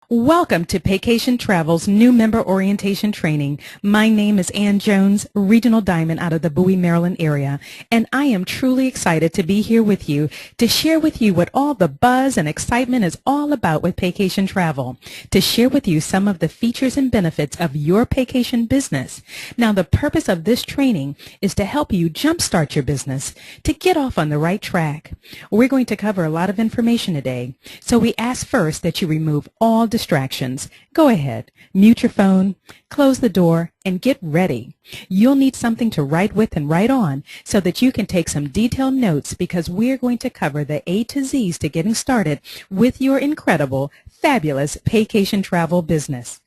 Welcome to Paycation Travel's new member orientation training. My name is Ann Jones, Regional Diamond out of the Bowie, Maryland area, and I am truly excited to be here with you to share with you what all the buzz and excitement is all about with Paycation Travel, to share with you some of the features and benefits of your Paycation business. Now, the purpose of this training is to help you jumpstart your business, to get off on the right track. We're going to cover a lot of information today, so we ask first that you remove all distractions. Go ahead, mute your phone, close the door, and get ready. You'll need something to write with and write on so that you can take some detailed notes, because we're going to cover the A to Z's to getting started with your incredible, fabulous Paycation Travel business.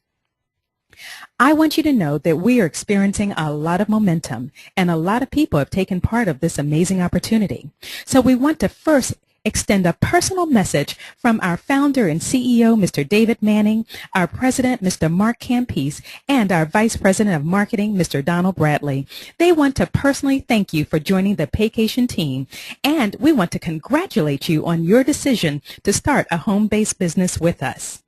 I want you to know that we are experiencing a lot of momentum, and a lot of people have taken part of this amazing opportunity. So we want to first extend a personal message from our founder and CEO, Mr. David Manning, our president, Mr. Mark Campese, and our vice president of marketing, Mr. Donald Bradley. They want to personally thank you for joining the Paycation team, and we want to congratulate you on your decision to start a home-based business with us.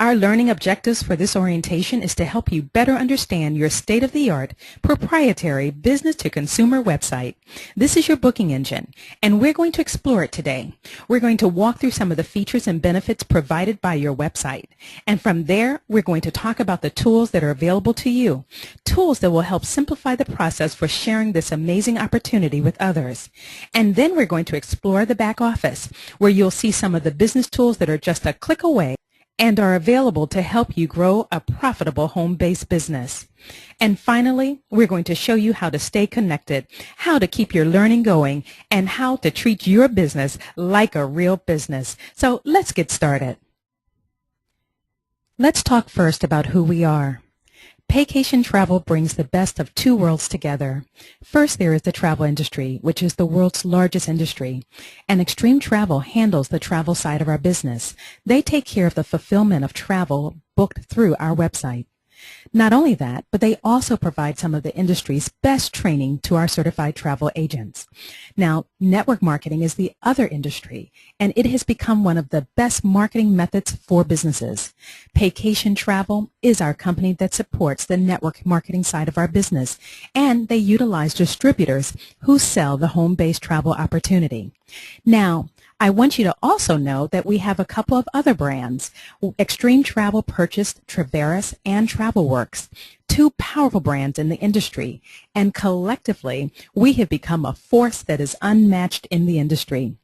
Our learning objectives for this orientation is to help you better understand your state-of-the-art proprietary business-to-consumer website. This is your booking engine, and we're going to explore it today. We're going to walk through some of the features and benefits provided by your website. And from there, we're going to talk about the tools that are available to you, tools that will help simplify the process for sharing this amazing opportunity with others. And then we're going to explore the back office, where you'll see some of the business tools that are just a click away and are available to help you grow a profitable home-based business. And finally, we're going to show you how to stay connected, how to keep your learning going, and how to treat your business like a real business. So let's get started. Let's talk first about who we are. Paycation Travel brings the best of two worlds together. First, there is the travel industry, which is the world's largest industry, and Extreme Travel handles the travel side of our business. They take care of the fulfillment of travel booked through our website. Not only that, but they also provide some of the industry's best training to our certified travel agents. Now, network marketing is the other industry, and it has become one of the best marketing methods for businesses. Paycation Travel is our company that supports the network marketing side of our business, and they utilize distributors who sell the home-based travel opportunity. Now, I want you to also know that we have a couple of other brands. Extreme Travel purchased Traveris and TravelWorks, two powerful brands in the industry, and collectively we have become a force that is unmatched in the industry.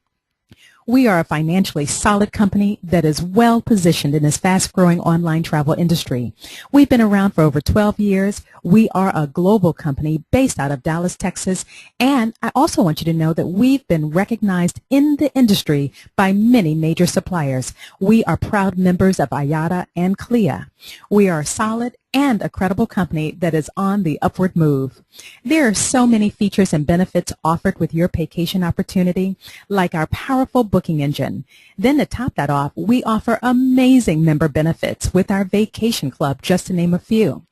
We are a financially solid company that is well positioned in this fast-growing online travel industry. We've been around for over 12 years. We are a global company based out of Dallas, Texas, and I also want you to know that we've been recognized in the industry by many major suppliers. We are proud members of IATA and CLIA. We are a solid and a credible company that is on the upward move. There are so many features and benefits offered with your Paycation opportunity, like our powerful booking engine. Then to top that off, we offer amazing member benefits with our vacation club, just to name a few.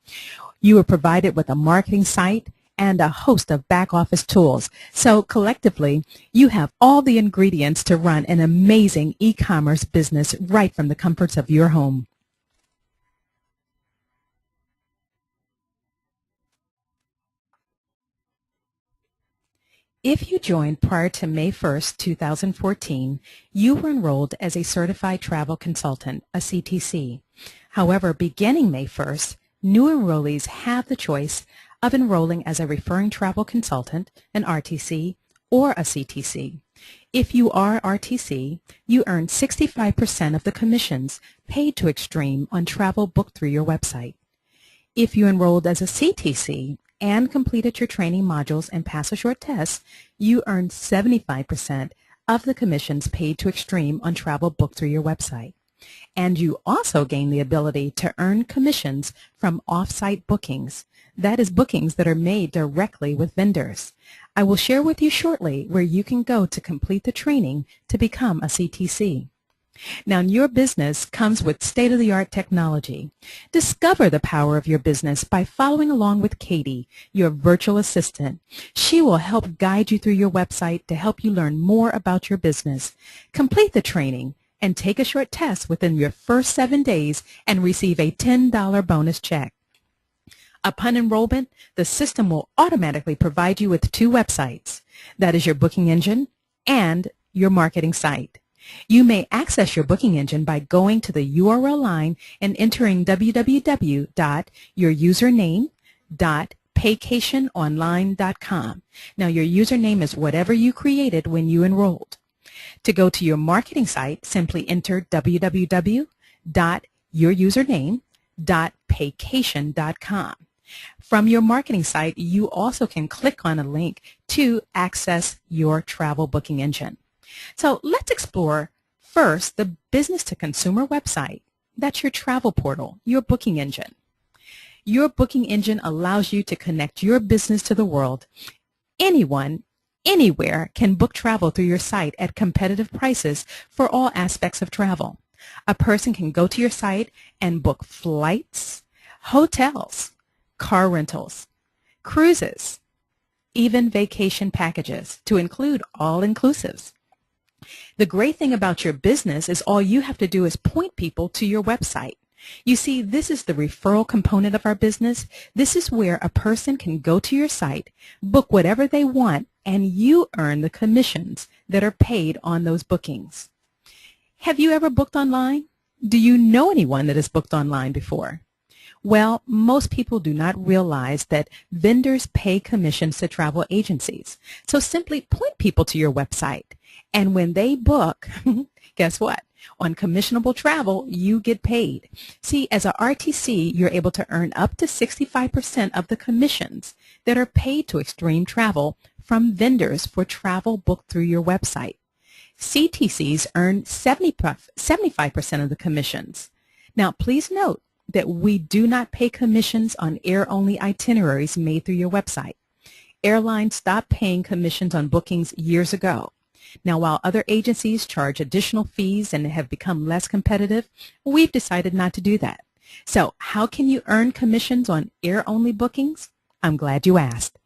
You are provided with a marketing site and a host of back office tools. So collectively, you have all the ingredients to run an amazing e-commerce business right from the comforts of your home. If you joined prior to May 1st, 2014, you were enrolled as a Certified Travel Consultant, a CTC. However, beginning May 1st, new enrollees have the choice of enrolling as a Referring Travel Consultant, an RTC, or a CTC. If you are RTC, you earn 65% of the commissions paid to Extreme on travel booked through your website. If you enrolled as a CTC and completed your training modules and passed a short test, you earn 75% of the commissions paid to Extreme on travel booked through your website. And you also gain the ability to earn commissions from off-site bookings. That is bookings that are made directly with vendors. I will share with you shortly where you can go to complete the training to become a CTC. Now, your business comes with state-of-the-art technology. Discover the power of your business by following along with Katie, your virtual assistant. She will help guide you through your website to help you learn more about your business. Complete the training and take a short test within your first 7 days and receive a $10 bonus check. Upon enrollment, the system will automatically provide you with 2 websites. That is your booking engine and your marketing site. You may access your booking engine by going to the URL line and entering www.yourusername.paycationonline.com. Now, your username is whatever you created when you enrolled. To go to your marketing site, simply enter www.yourusername.paycation.com. From your marketing site, you also can click on a link to access your travel booking engine. So let's explore first the business-to-consumer website. That's your travel portal, your booking engine. Your booking engine allows you to connect your business to the world. Anyone, anywhere can book travel through your site at competitive prices for all aspects of travel. A person can go to your site and book flights, hotels, car rentals, cruises, even vacation packages to include all-inclusives. The great thing about your business is all you have to do is point people to your website. You see, this is the referral component of our business. This is where a person can go to your site, book whatever they want, and you earn the commissions that are paid on those bookings. Have you ever booked online? Do you know anyone that has booked online before? Well, most people do not realize that vendors pay commissions to travel agencies. So simply point people to your website. And when they book, guess what? On commissionable travel, you get paid. See, as a RTC, you're able to earn up to 65% of the commissions that are paid to Extreme Travel from vendors for travel booked through your website. CTCs earn 75% of the commissions. Now, please note that we do not pay commissions on air-only itineraries made through your website. Airlines stopped paying commissions on bookings years ago. Now, while other agencies charge additional fees and have become less competitive, we've decided not to do that. So how can you earn commissions on air-only bookings? I'm glad you asked.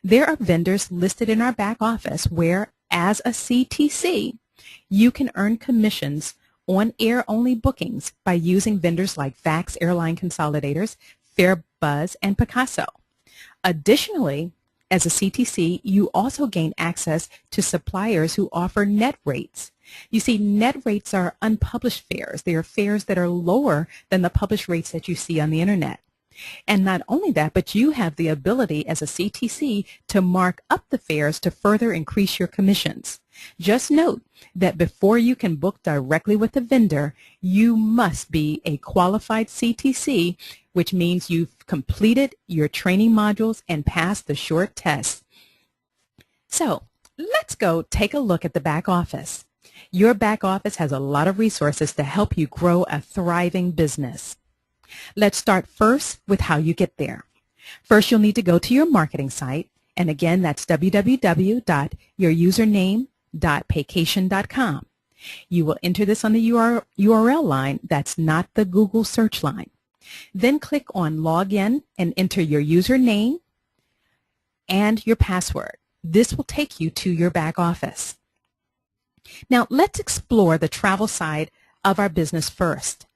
There are vendors listed in our back office where, as a CTC, you can earn commissions on air-only bookings by using vendors like VAX Airline Consolidators, Fairbuzz, and Picasso. Additionally, as a CTC, you also gain access to suppliers who offer net rates. You see, net rates are unpublished fares. They are fares that are lower than the published rates that you see on the internet. And not only that, but you have the ability as a CTC to mark up the fares to further increase your commissions. Just note that before you can book directly with the vendor, you must be a qualified CTC, which means you've completed your training modules and passed the short test. So let's go take a look at the back office. Your back office has a lot of resources to help you grow a thriving business. Let's start first with how you get there. First, you'll need to go to your marketing site, and again, that's www.yourusername.paycation.com. You will enter this on the URL line. That's not the Google search line. Then click on Login and enter your username and your password. This will take you to your back office. Now, let's explore the travel side of our business first.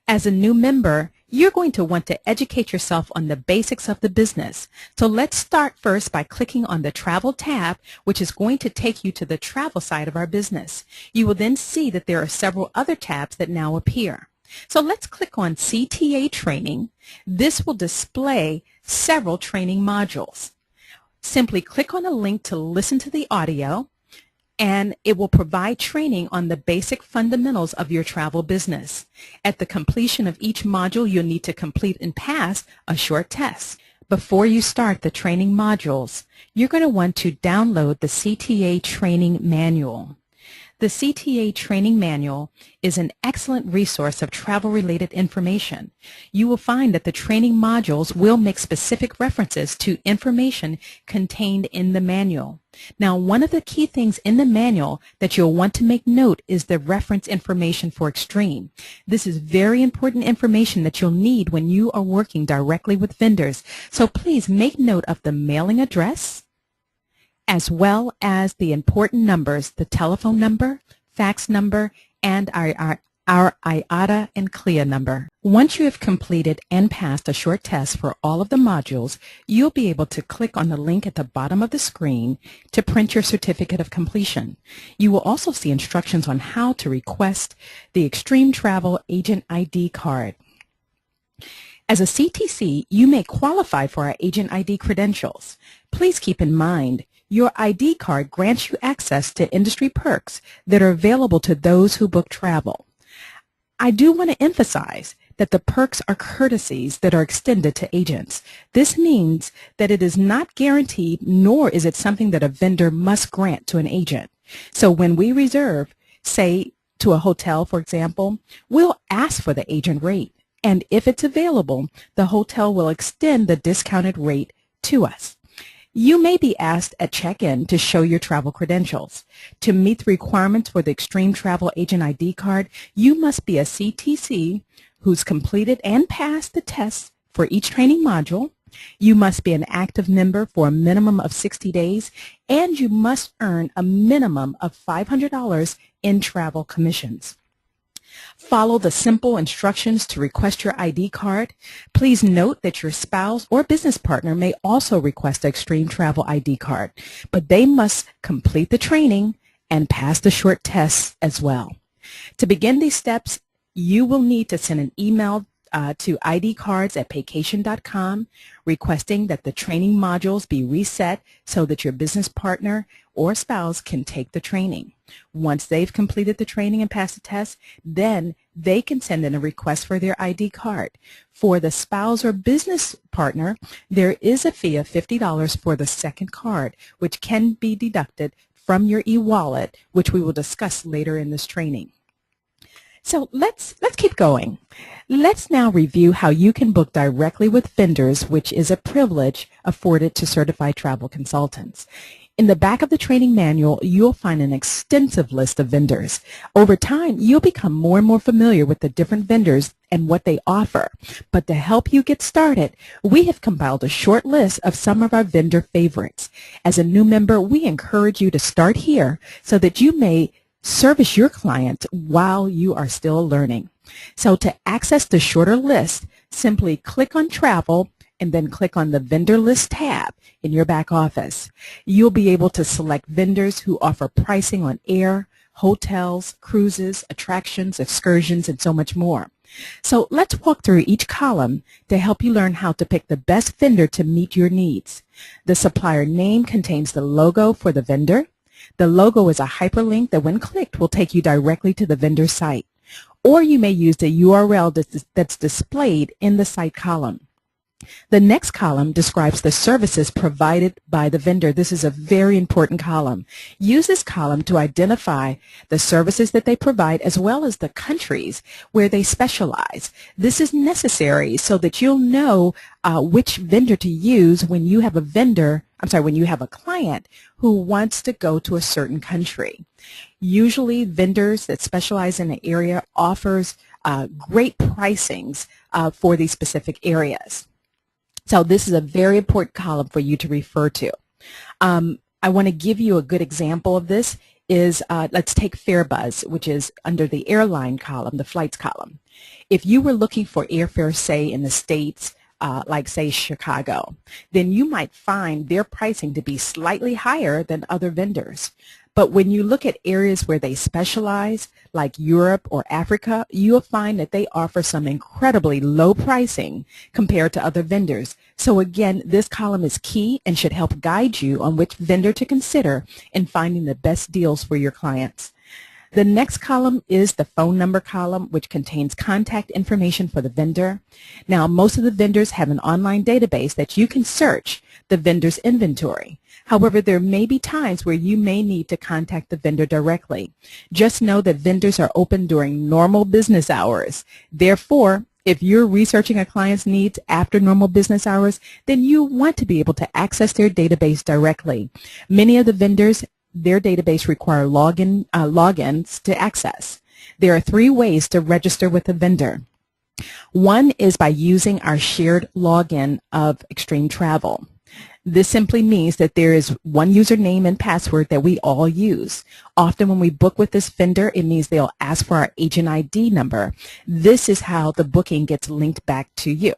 As a new member, you're going to want to educate yourself on the basics of the business. So let's start first by clicking on the Travel tab, which is going to take you to the travel side of our business. You will then see that there are several other tabs that now appear. So let's click on CTA Training. This will display several training modules. Simply click on a link to listen to the audio, and it will provide training on the basic fundamentals of your travel business. At the completion of each module, you'll need to complete and pass a short test. Before you start the training modules, you're going to want to download the CTA Training Manual. The CTA Training Manual is an excellent resource of travel-related information. You will find that the training modules will make specific references to information contained in the manual. Now, one of the key things in the manual that you'll want to make note is the reference information for Extreme. This is very important information that you'll need when you are working directly with vendors. So please make note of the mailing address, as well as the important numbers, the telephone number, fax number, and our IATA and CLIA number. Once you have completed and passed a short test for all of the modules, you'll be able to click on the link at the bottom of the screen to print your certificate of completion. You will also see instructions on how to request the Extreme Travel Agent ID card. As a CTC, you may qualify for our Agent ID credentials. Please keep in mind, your ID card grants you access to industry perks that are available to those who book travel. I do want to emphasize that the perks are courtesies that are extended to agents. This means that it is not guaranteed, nor is it something that a vendor must grant to an agent. So when we reserve, say, to a hotel, for example, we'll ask for the agent rate. And if it's available, the hotel will extend the discounted rate to us. You may be asked at check-in to show your travel credentials. To meet the requirements for the Extreme Travel Agent ID card, you must be a CTC who's completed and passed the tests for each training module. You must be an active member for a minimum of 60 days, and you must earn a minimum of $500 in travel commissions. Follow the simple instructions to request your ID card. Please note that your spouse or business partner may also request the Extreme Travel ID card, but they must complete the training and pass the short tests as well. To begin these steps, you will need to send an email to idcards@paycation.com requesting that the training modules be reset so that your business partner or spouse can take the training. Once they've completed the training and passed the test, then they can send in a request for their ID card. For the spouse or business partner, there is a fee of $50 for the second card, which can be deducted from your e-wallet, which we will discuss later in this training. So let's keep going. Let's now review how you can book directly with vendors, which is a privilege afforded to certified travel consultants. In the back of the training manual, you'll find an extensive list of vendors. Over time, you'll become more and more familiar with the different vendors and what they offer. But to help you get started, we have compiled a short list of some of our vendor favorites. As a new member, we encourage you to start here so that you may service your client while you are still learning. So to access the shorter list, simply click on Travel and then click on the Vendor List tab in your back office. You'll be able to select vendors who offer pricing on air, hotels, cruises, attractions, excursions, and so much more. So let's walk through each column to help you learn how to pick the best vendor to meet your needs. The supplier name contains the logo for the vendor. The logo is a hyperlink that when clicked will take you directly to the vendor site. Or you may use the URL that's displayed in the site column. The next column describes the services provided by the vendor. This is a very important column. Use this column to identify the services that they provide as well as the countries where they specialize. This is necessary so that you'll know which vendor to use when you have when you have a client who wants to go to a certain country. Usually vendors that specialize in an area offers great pricings for these specific areas. So this is a very important column for you to refer to. I want to give you a good example of this is, let's take FareBuzz, which is under the airline column, the flights column. If you were looking for airfare, say, in the States, like, say, Chicago, then you might find their pricing to be slightly higher than other vendors. But when you look at areas where they specialize, like Europe or Africa, you'll find that they offer some incredibly low pricing compared to other vendors. So again, this column is key and should help guide you on which vendor to consider in finding the best deals for your clients. The next column is the phone number column, which contains contact information for the vendor. Now, most of the vendors have an online database that you can search the vendor's inventory. However, there may be times where you may need to contact the vendor directly. Just know that vendors are open during normal business hours. Therefore, if you're researching a client's needs after normal business hours, then you want to be able to access their database directly. Many of the vendors, their database require logins to access. There are 3 ways to register with a vendor. One is by using our shared login of Extreme Travel. This simply means that there is one username and password that we all use. Often when we book with this vendor, it means they'll ask for our agent ID number. This is how the booking gets linked back to you.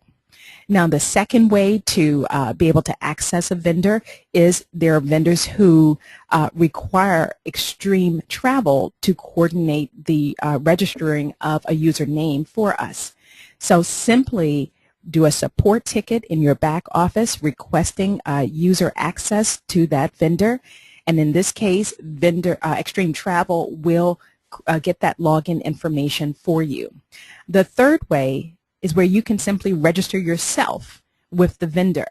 Now, the second way to be able to access a vendor is there are vendors who require extreme travel to coordinate the registering of a username for us. So simply do a support ticket in your back office requesting user access to that vendor. And in this case, vendor Extreme Travel will get that login information for you. The third way is where you can simply register yourself with the vendor.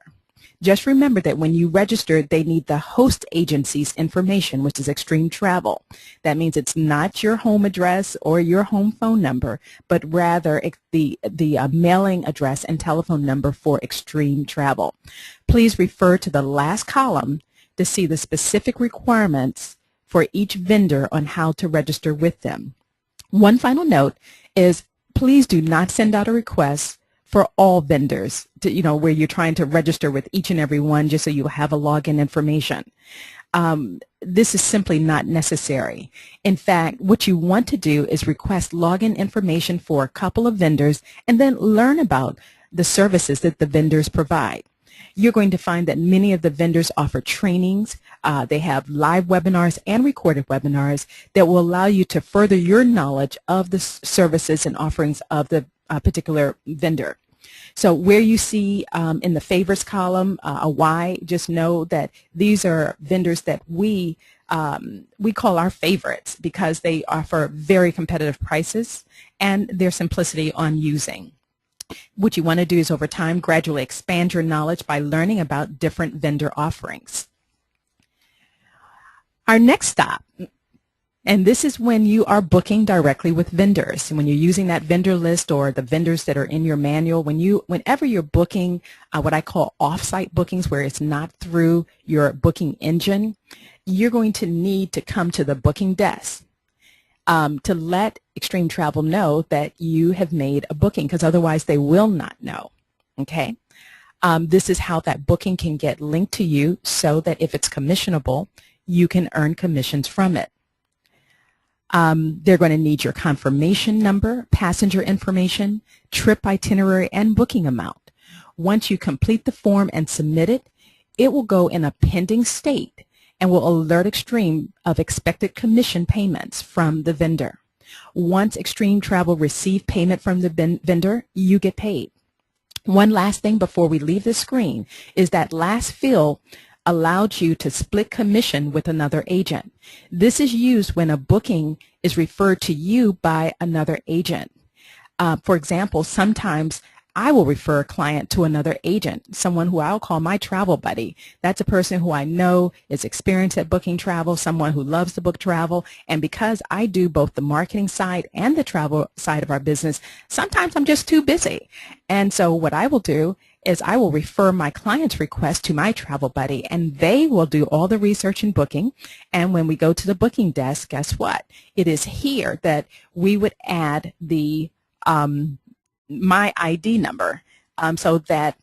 Just remember that when you register, they need the host agency's information, which is Extreme Travel. That means it's not your home address or your home phone number, but rather the mailing address and telephone number for Extreme Travel. Please refer to the last column to see the specific requirements for each vendor on how to register with them. One final note is please do not send out a request for all vendors to, where you're trying to register with each and every one just so you have a login information. This is simply not necessary. In fact, what you want to do is request login information for a couple of vendors and then learn about the services that the vendors provide. You're going to find that many of the vendors offer trainings. They have live webinars and recorded webinars that will allow you to further your knowledge of the services and offerings of the particular vendor. So where you see in the favorites column a Y, just know that these are vendors that we call our favorites because they offer very competitive prices and their simplicity on using. What you want to do is over time gradually expand your knowledge by learning about different vendor offerings. Our next stop, and this is when you are booking directly with vendors. And when you're using that vendor list or the vendors that are in your manual, whenever you're booking what I call off-site bookings where it's not through your booking engine, you're going to need to come to the booking desk to let Extreme Travel know that you have made a booking, because otherwise they will not know. Okay? This is how that booking can get linked to you so that if it's commissionable, you can earn commissions from it. They're going to need your confirmation number, passenger information, trip itinerary, and booking amount. Once you complete the form and submit it, it will go in a pending state and will alert Extreme of expected commission payments from the vendor. Once Extreme Travel receives payment from the vendor, you get paid. One last thing before we leave the screen is that last field allowed you to split commission with another agent. This is used when a booking is referred to you by another agent. For example, sometimes I will refer a client to another agent, someone who I'll call my travel buddy. That's a person who I know is experienced at booking travel, someone who loves to book travel, and because I do both the marketing side and the travel side of our business, sometimes I'm just too busy. And so what I will do is I will refer my client's request to my travel buddy, and they will do all the research and booking. And when we go to the booking desk, guess what? It is here that we would add the my ID number so that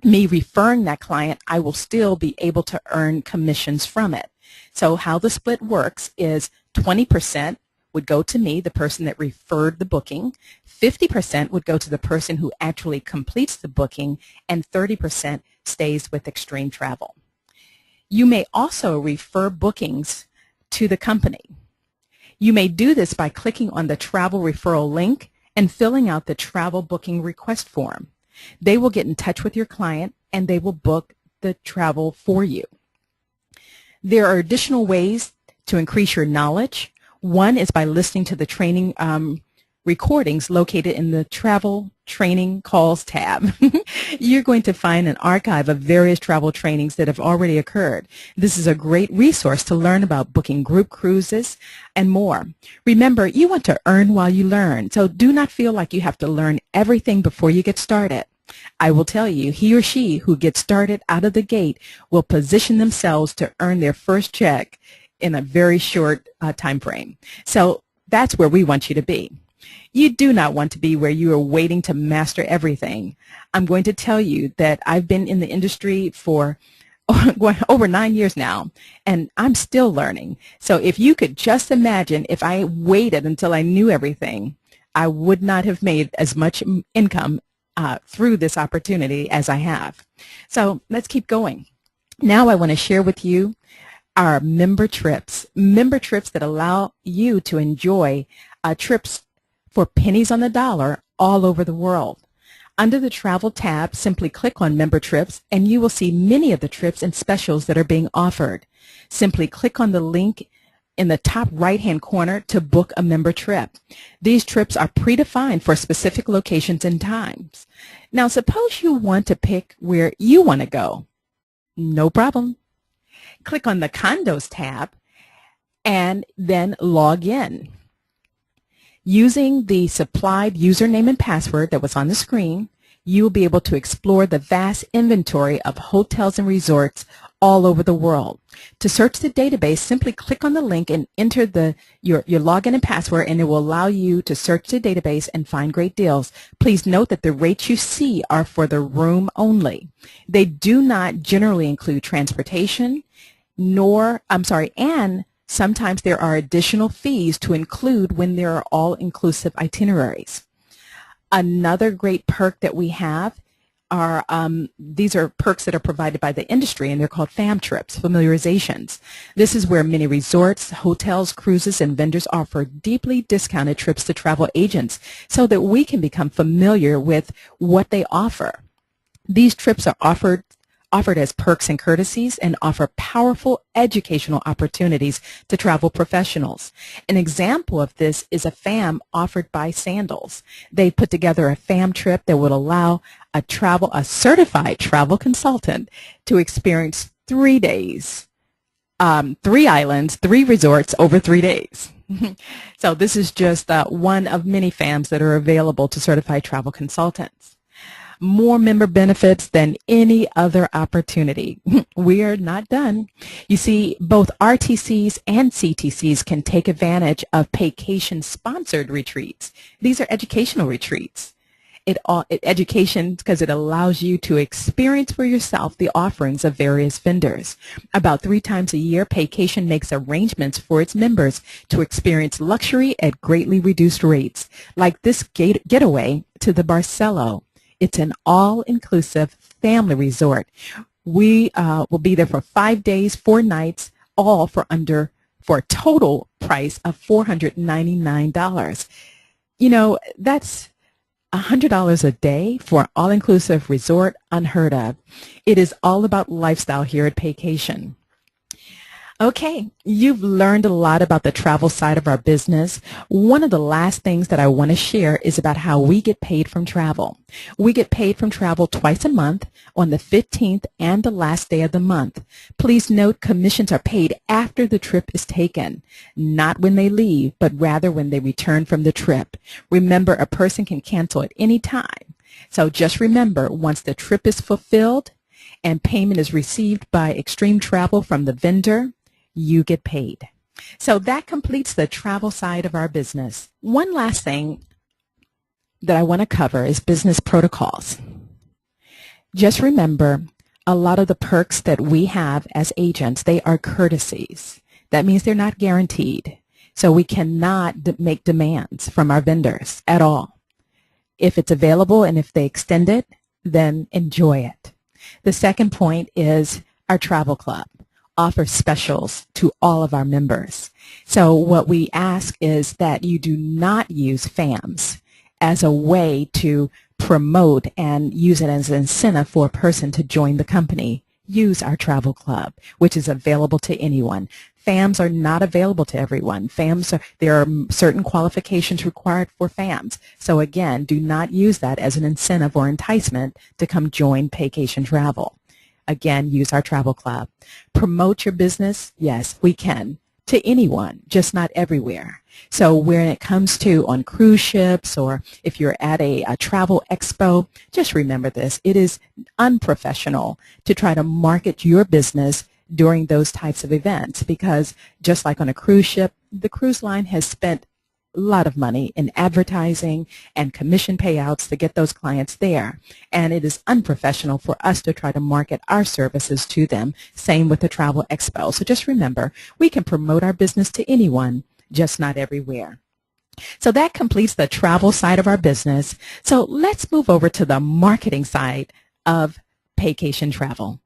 me referring that client, I will still be able to earn commissions from it. So how the split works is 20% would go to me, the person that referred the booking, 50% would go to the person who actually completes the booking, and 30% stays with Extreme Travel. You may also refer bookings to the company. You may do this by clicking on the travel referral link and filling out the travel booking request form. They will get in touch with your client and they will book the travel for you. There are additional ways to increase your knowledge. One is by listening to the training recordings located in the Travel Training Calls tab. You're going to find an archive of various travel trainings that have already occurred. This is a great resource to learn about booking group cruises and more. Remember, you want to earn while you learn, so do not feel like you have to learn everything before you get started. I will tell you, he or she who gets started out of the gate will position themselves to earn their first check in a very short time frame. So that's where we want you to be. You do not want to be where you are waiting to master everything. I'm going to tell you that I've been in the industry for over 9 years now, and I'm still learning. So if you could just imagine if I waited until I knew everything, I would not have made as much income through this opportunity as I have. So let's keep going. Now I want to share with you our member trips that allow you to enjoy trips for pennies on the dollar all over the world. Under the Travel tab, simply click on Member Trips and you will see many of the trips and specials that are being offered. Simply click on the link in the top right-hand corner to book a member trip. These trips are predefined for specific locations and times. Now, suppose you want to pick where you want to go. No problem. Click on the Condos tab and then log in. Using the supplied username and password that was on the screen, you will be able to explore the vast inventory of hotels and resorts all over the world. To search the database, simply click on the link and enter your login and password, and it will allow you to search the database and find great deals. Please note that the rates you see are for the room only. They do not generally include transportation, and sometimes there are additional fees to include when there are all-inclusive itineraries. Another great perk that we have are, these are perks that are provided by the industry, and they're called FAM trips, familiarizations. This is where many resorts, hotels, cruises, and vendors offer deeply discounted trips to travel agents so that we can become familiar with what they offer. These trips are offered as perks and courtesies and offer powerful educational opportunities to travel professionals. An example of this is a FAM offered by Sandals. They put together a FAM trip that would allow a certified travel consultant to experience 3 days, 3 islands, 3 resorts over 3 days. So this is just one of many FAMs that are available to certified travel consultants. More member benefits than any other opportunity. We are not done. You see, both RTCs and CTCs can take advantage of Paycation sponsored retreats. These are educational retreats. Education because it allows you to experience for yourself the offerings of various vendors. About 3 times a year, Paycation makes arrangements for its members to experience luxury at greatly reduced rates, like this getaway to the Barcelo. It's an all-inclusive family resort. We will be there for 5 days, 4 nights, all for a total price of $499. You know, that's $100 a day for an all-inclusive resort, unheard of. It is all about lifestyle here at Paycation. Okay, you've learned a lot about the travel side of our business. One of the last things that I want to share is about how we get paid from travel. We get paid from travel twice a month on the 15th and the last day of the month. Please note commissions are paid after the trip is taken, not when they leave, but rather when they return from the trip. Remember, a person can cancel at any time. So just remember, once the trip is fulfilled and payment is received by Extreme Travel from the vendor, you get paid. So that completes the travel side of our business. One last thing that I want to cover is business protocols. Just remember, a lot of the perks that we have as agents, they are courtesies. That means they're not guaranteed. So we cannot make demands from our vendors at all. If it's available and if they extend it, then enjoy it. The second point is our travel club offers specials to all of our members. So what we ask is that you do not use FAMs as a way to promote and use it as an incentive for a person to join the company. Use our travel club, which is available to anyone. FAMs are not available to everyone. There are certain qualifications required for FAMs. So again, do not use that as an incentive or enticement to come join Paycation Travel. Again, use our travel club. Promote your business? Yes, we can. To anyone, just not everywhere. So when it comes to on cruise ships or if you're at a travel expo, just remember this. It is unprofessional to try to market your business during those types of events because just like on a cruise ship, the cruise line has spent lot of money in advertising and commission payouts to get those clients there. And it is unprofessional for us to try to market our services to them. Same with the travel expo. So just remember, we can promote our business to anyone, just not everywhere. So that completes the travel side of our business. So let's move over to the marketing side of Paycation Travel.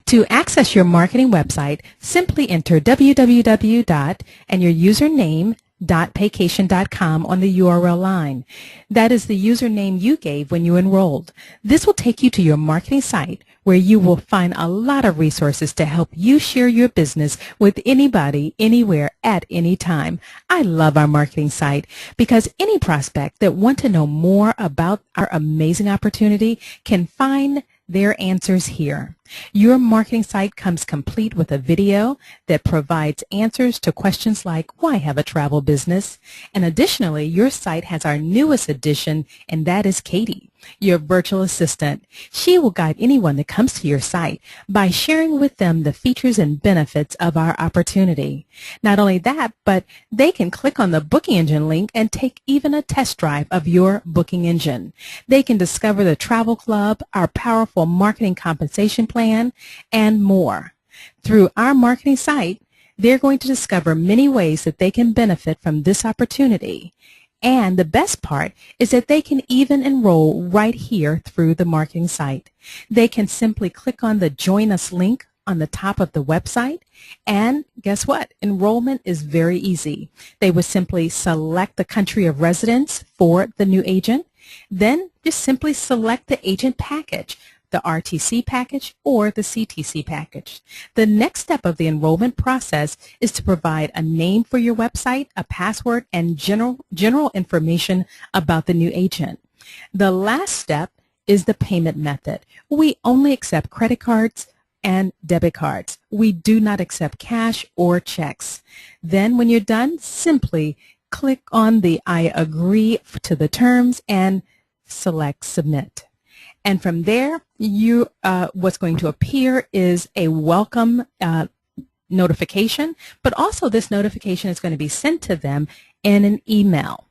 To access your marketing website, simply enter www. and your username .paycation.com on the URL line. That is the username you gave when you enrolled. This will take you to your marketing site where you will find a lot of resources to help you share your business with anybody, anywhere, at any time. I love our marketing site because any prospect that want to know more about our amazing opportunity can find their answers here. Your marketing site comes complete with a video that provides answers to questions like, why have a travel business? And additionally, your site has our newest addition, and that is Katie, your virtual assistant. She will guide anyone that comes to your site by sharing with them the features and benefits of our opportunity. Not only that, but they can click on the booking engine link and take even a test drive of your booking engine. They can discover the travel club, our powerful marketing compensation plan, and more. Through our marketing site, they're going to discover many ways that they can benefit from this opportunity. And the best part is that they can even enroll right here through the marketing site. They can simply click on the Join Us link on the top of the website, and guess what? Enrollment is very easy. They would simply select the country of residence for the new agent, then just simply select the agent package, the RTC package or the CTC package. The next step of the enrollment process is to provide a name for your website, a password, and general information about the new agent. The last step is the payment method. We only accept credit cards and debit cards. We do not accept cash or checks. Then when you're done, simply click on the I agree to the terms and select submit. And from there, what's going to appear is a welcome notification, but also this notification is going to be sent to them in an email.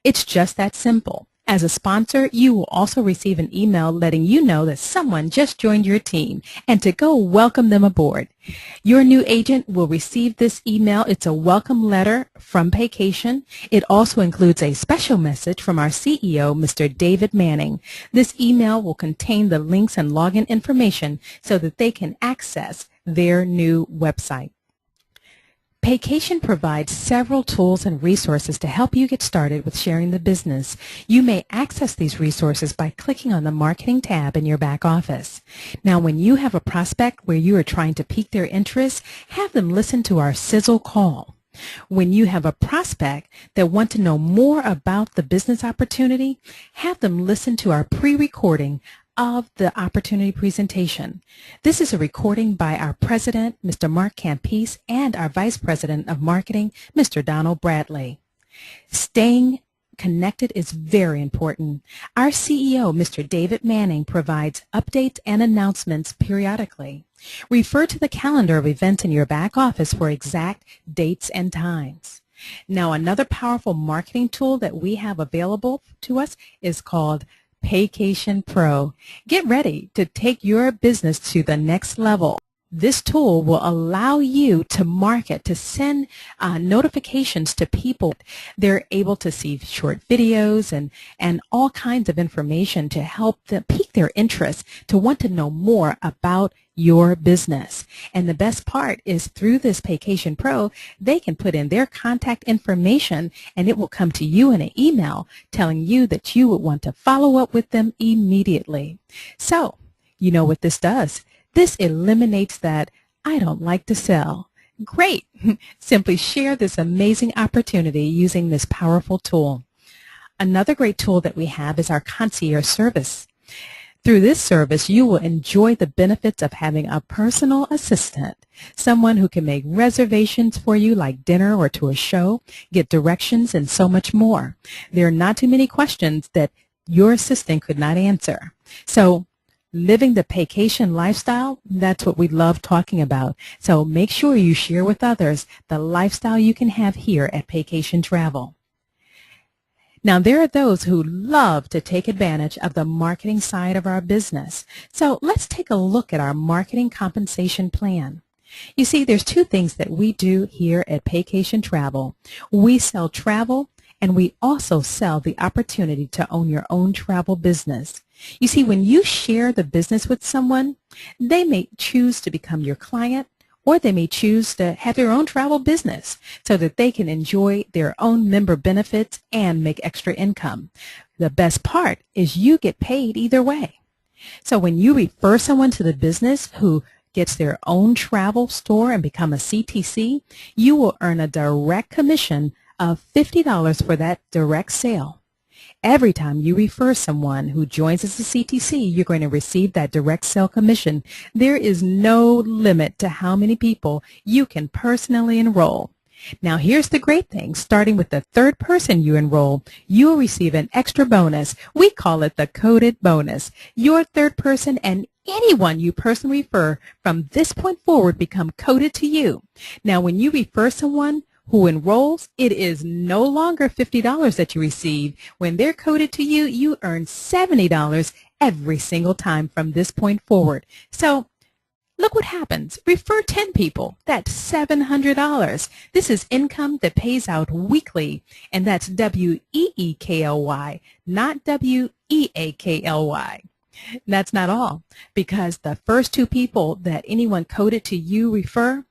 It's just that simple. As a sponsor, you will also receive an email letting you know that someone just joined your team and to go welcome them aboard. Your new agent will receive this email. It's a welcome letter from Paycation. It also includes a special message from our CEO, Mr. David Manning. This email will contain the links and login information so that they can access their new website. Paycation provides several tools and resources to help you get started with sharing the business. You may access these resources by clicking on the Marketing tab in your back office. Now, when you have a prospect where you are trying to pique their interest, have them listen to our Sizzle call. When you have a prospect that want to know more about the business opportunity, have them listen to our pre-recording of the opportunity presentation. This is a recording by our president, Mr. Mark Campese, and our vice president of marketing, Mr. Donald Bradley. Staying connected is very important. Our CEO, Mr. David Manning, provides updates and announcements periodically. Refer to the calendar of events in your back office for exact dates and times. Now, another powerful marketing tool that we have available to us is called Paycation Pro. Get ready to take your business to the next level. This tool will allow you to market, to send notifications to people. They're able to see short videos and all kinds of information to help them pique their interest, to want to know more about your business. And the best part is through this Paycation Pro, they can put in their contact information and it will come to you in an email telling you that you would want to follow up with them immediately. So, you know what this does? This eliminates that I don't like to sell. Great. Simply share this amazing opportunity using this powerful tool. Another great tool that we have is our concierge service. Through this service, you will enjoy the benefits of having a personal assistant, someone who can make reservations for you like dinner or to a show, get directions, and so much more. There are not too many questions that your assistant could not answer. So, living the Paycation lifestyle, that's what we love talking about. So make sure you share with others the lifestyle you can have here at Paycation Travel. Now, there are those who love to take advantage of the marketing side of our business. So let's take a look at our marketing compensation plan. You see, there's two things that we do here at Paycation Travel. We sell travel, and we also sell the opportunity to own your own travel business. You see, when you share the business with someone, they may choose to become your client, or they may choose to have their own travel business so that they can enjoy their own member benefits and make extra income. The best part is you get paid either way. So when you refer someone to the business who gets their own travel store and become a CTC, you will earn a direct commission of $50 for that direct sale. Every time you refer someone who joins as a CTC, you're going to receive that direct sale commission. There is no limit to how many people you can personally enroll. Now, here's the great thing. Starting with the third person you enroll, you'll receive an extra bonus. We call it the coded bonus. Your third person and anyone you personally refer from this point forward become coded to you. Now, when you refer someone who enrolls, it is no longer $50 that you receive. When they're coded to you, you earn $70 every single time from this point forward. So look what happens. Refer 10 people. That's $700. This is income that pays out weekly, and that's W-E-E-K-L-Y, not W-E-A-K-L-Y. That's not all, because the first two people that anyone coded to you refer,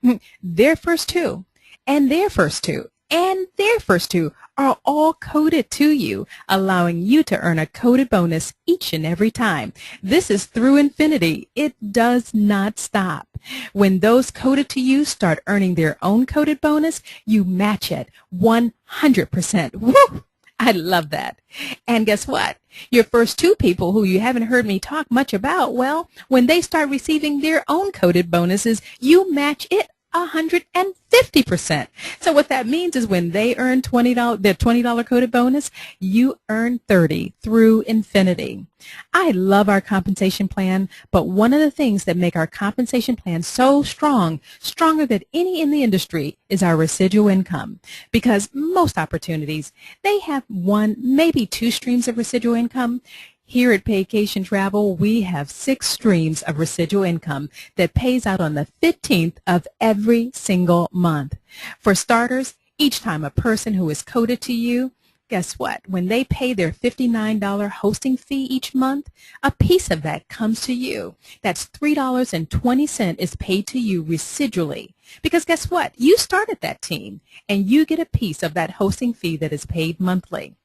their first two, and their first two, and their first two are all coded to you, allowing you to earn a coded bonus each and every time. This is through infinity. It does not stop. When those coded to you start earning their own coded bonus, you match it 100%. Woo! I love that. And guess what? Your first two people who you haven't heard me talk much about, well, when they start receiving their own coded bonuses, you match it 150%. So what that means is when they earn their $20 coded bonus, you earn $30 through infinity. I love our compensation plan, but one of the things that make our compensation plan so strong, stronger than any in the industry, is our residual income. Because most opportunities, they have one, maybe two streams of residual income. Here at Paycation Travel, we have 6 streams of residual income that pays out on the 15th of every single month. For starters, each time a person who is coded to you, guess what? When they pay their $59 hosting fee each month, a piece of that comes to you. That's $3.20 is paid to you residually. Because guess what? You started that team, and you get a piece of that hosting fee that is paid monthly.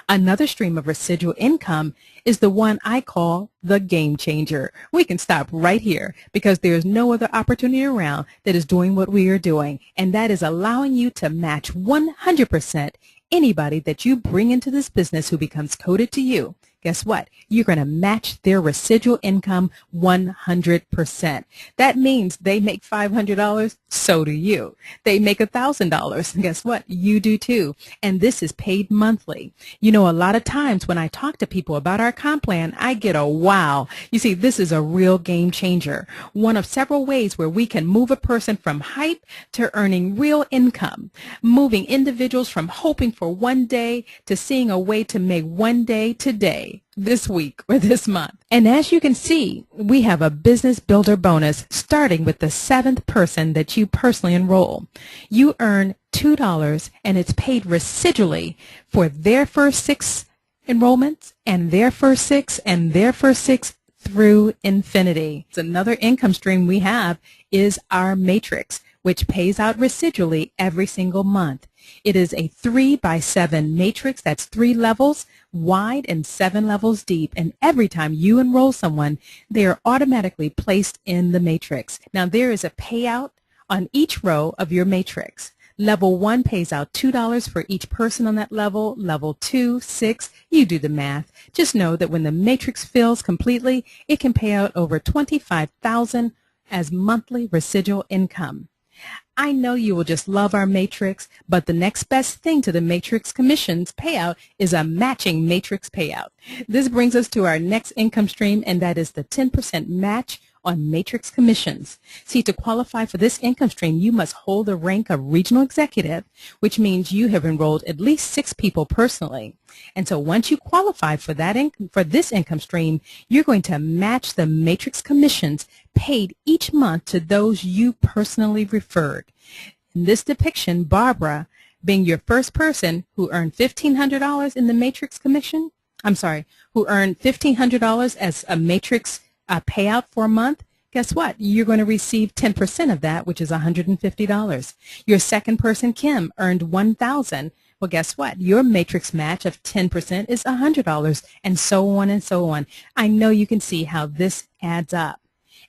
Another stream of residual income is the one I call the game changer. We can stop right here because there's no other opportunity around that is doing what we are doing, and that is allowing you to match 100% anybody that you bring into this business who becomes coded to you. Guess what? You're going to match their residual income 100%. That means they make $500, so do you. They make $1,000, guess what? You do too. And this is paid monthly. You know, a lot of times when I talk to people about our comp plan, I get a wow. You see, this is a real game changer. One of several ways where we can move a person from hype to earning real income. Moving individuals from hoping for one day to seeing a way to make one day today, this week or this month. And as you can see, we have a business builder bonus starting with the 7th person that you personally enroll. You earn $2 and it's paid residually for their first 6 enrollments and their first 6 and their first 6 through infinity. It's another income stream we have is our matrix, which pays out residually every single month. It is a 3x7 matrix. That's 3 levels wide and 7 levels deep. And every time you enroll someone, they are automatically placed in the matrix. Now, there is a payout on each row of your matrix. Level 1 pays out $2 for each person on that level. Level 2, 6, you do the math. Just know that when the matrix fills completely, it can pay out over $25,000 as monthly residual income. I know you will just love our matrix, but the next best thing to the matrix commissions payout is a matching matrix payout. This brings us to our next income stream, and that is the 10% match on matrix commissions. See, to qualify for this income stream, you must hold the rank of regional executive, which means you have enrolled at least 6 people personally. And so once you qualify for this income stream, you're going to match the matrix commissions paid each month to those you personally referred. In this depiction, Barbara, being your first person who earned $1,500 in the matrix commission, who earned $1,500 as a matrix payout for a month, guess what? You're going to receive 10% of that, which is $150. Your second person, Kim, earned $1,000. Well, guess what? Your matrix match of 10% is $100, and so on and so on. I know you can see how this adds up.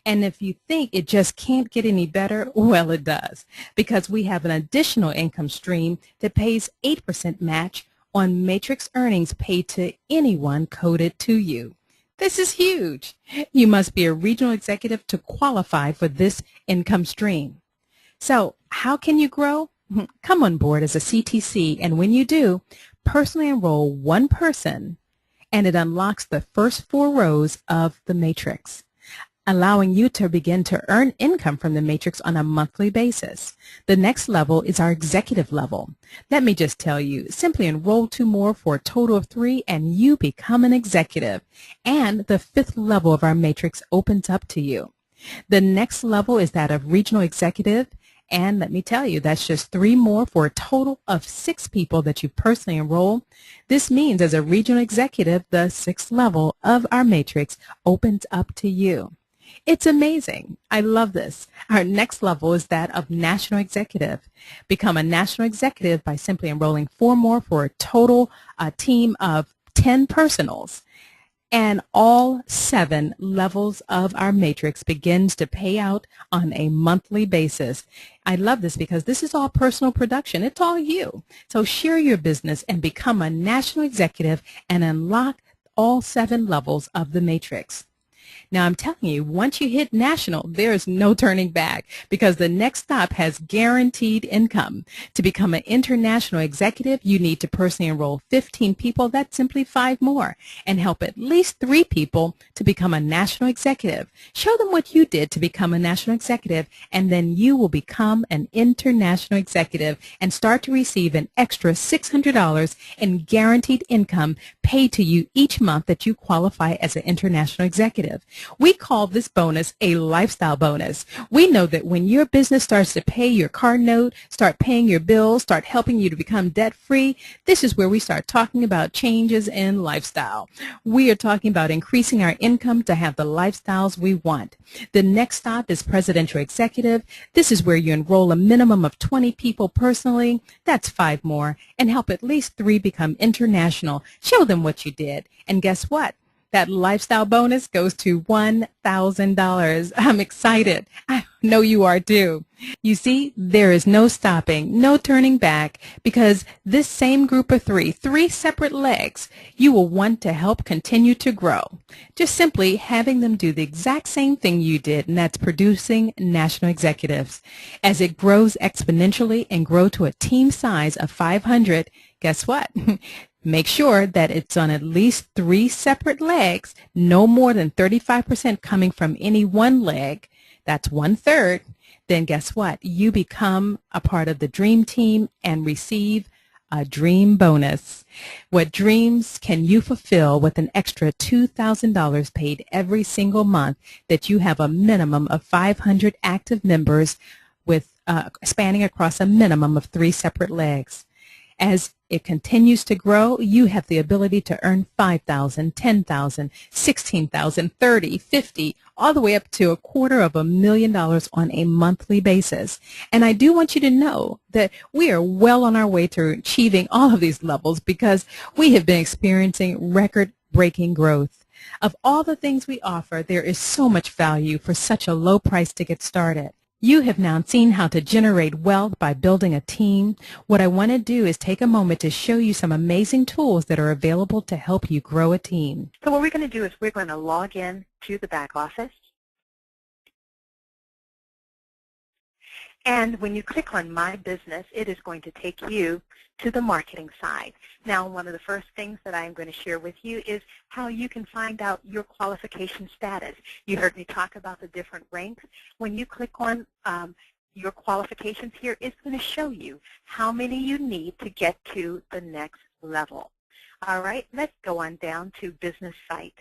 And if you think it just can't get any better, well, it does, because we have an additional income stream that pays 8% match on matrix earnings paid to anyone coded to you. This is huge. You must be a regional executive to qualify for this income stream. So how can you grow? Come on board as a CTC, and when you do, personally enroll one person, and it unlocks the first 4 rows of the matrix, allowing you to begin to earn income from the matrix on a monthly basis. The next level is our executive level. Let me just tell you, simply enroll 2 more for a total of 3 and you become an executive. And the 5th level of our matrix opens up to you. The next level is that of regional executive. And let me tell you, that's just 3 more for a total of 6 people that you personally enroll. This means as a regional executive, the 6th level of our matrix opens up to you. It's amazing. I love this. Our next level is that of national executive. Become a national executive by simply enrolling 4 more for a total team of 10 personals. And all 7 levels of our matrix begins to pay out on a monthly basis. I love this because this is all personal production. It's all you. So share your business and become a national executive and unlock all 7 levels of the matrix. Now, I'm telling you, once you hit national, there is no turning back because the next stop has guaranteed income. To become an international executive, you need to personally enroll 15 people. That's simply 5 more. And help at least 3 people to become a national executive. Show them what you did to become a national executive, and then you will become an international executive and start to receive an extra $600 in guaranteed income paid to you each month that you qualify as an international executive. We call this bonus a lifestyle bonus. We know that when your business starts to pay your car note, start paying your bills, start helping you to become debt-free, this is where we start talking about changes in lifestyle. We are talking about increasing our income to have the lifestyles we want. The next stop is presidential executive. This is where you enroll a minimum of 20 people personally. That's 5 more. And help at least 3 become international. Show them what you did. And guess what? That lifestyle bonus goes to $1,000. I'm excited. I know you are too. You see, there is no stopping, no turning back, because this same group of 3 separate legs, you will want to help continue to grow. Just simply having them do the exact same thing you did, and that's producing national executives. As it grows exponentially and grow to a team size of 500, guess what? Make sure that it's on at least 3 separate legs, no more than 35% coming from any one leg. That's 1/3. Then guess what? You become a part of the dream team and receive a dream bonus. What dreams can you fulfill with an extra $2,000 paid every single month that you have a minimum of 500 active members with spanning across a minimum of 3 separate legs? As it continues to grow, you have the ability to earn $5,000, $10,000, $16,000, $30,000, $50,000, all the way up to $250,000 on a monthly basis. And I do want you to know that we are well on our way to achieving all of these levels because we have been experiencing record-breaking growth. Of all the things we offer, there is so much value for such a low price to get started. You have now seen how to generate wealth by building a team. What I want to do is take a moment to show you some amazing tools that are available to help you grow a team. So what we're going to do is we're going to log in to the back office. And when you click on My Business, it is going to take you to the marketing side. Now, one of the first things that I'm going to share with you is how you can find out your qualification status. You heard me talk about the different ranks. When you click on your qualifications here, it's going to show you how many you need to get to the next level. All right, let's go on down to Business Site.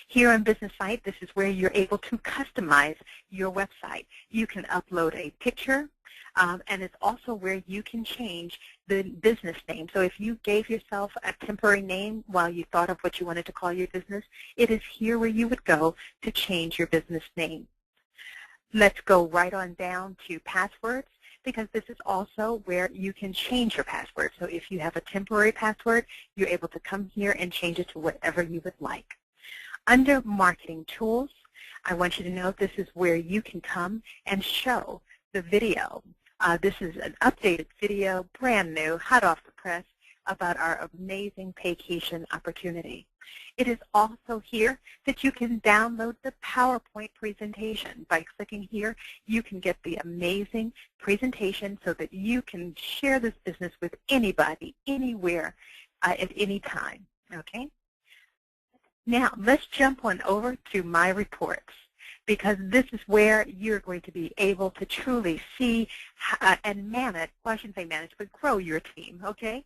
Here on Business Site, this is where you're able to customize your website. You can upload a picture, and it's also where you can change the business name. So if you gave yourself a temporary name while you thought of what you wanted to call your business, it is here where you would go to change your business name. Let's go right on down to passwords, because this is also where you can change your password. So if you have a temporary password, you're able to come here and change it to whatever you would like. Under Marketing Tools, I want you to know this is where you can come and show the video. This is an updated video, brand new, hot off the press, about our amazing Paycation opportunity. It is also here that you can download the PowerPoint presentation. By clicking here, you can get the amazing presentation so that you can share this business with anybody, anywhere, at any time. Okay? Now, let's jump on over to My Reports, because this is where you're going to be able to truly see and manage, well, I shouldn't say manage, but grow your team, okay?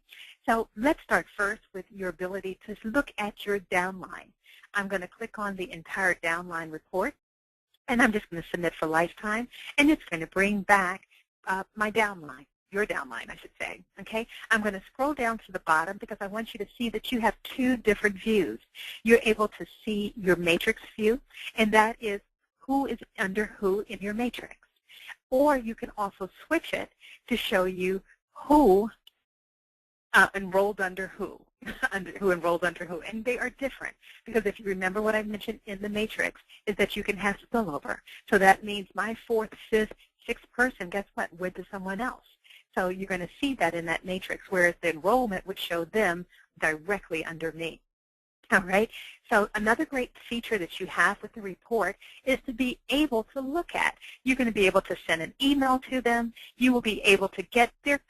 So let's start first with your ability to look at your downline. I'm going to click on the entire downline report, and I'm just going to submit for lifetime, and it's going to bring back my downline. Your downline, I should say, okay? I'm going to scroll down to the bottom because I want you to see that you have two different views. You're able to see your matrix view, and that is who is under who in your matrix. Or you can also switch it to show you who enrolled under who, who enrolled under who. And they are different because if you remember what I mentioned in the matrix is that you can have spillover. So that means my fourth, fifth, sixth person, guess what, went to someone else. So you're going to see that in that matrix, whereas the enrollment would show them directly under me. All right. So another great feature that you have with the report is to be able to look at. You're going to be able to send an email to them. You will be able to get their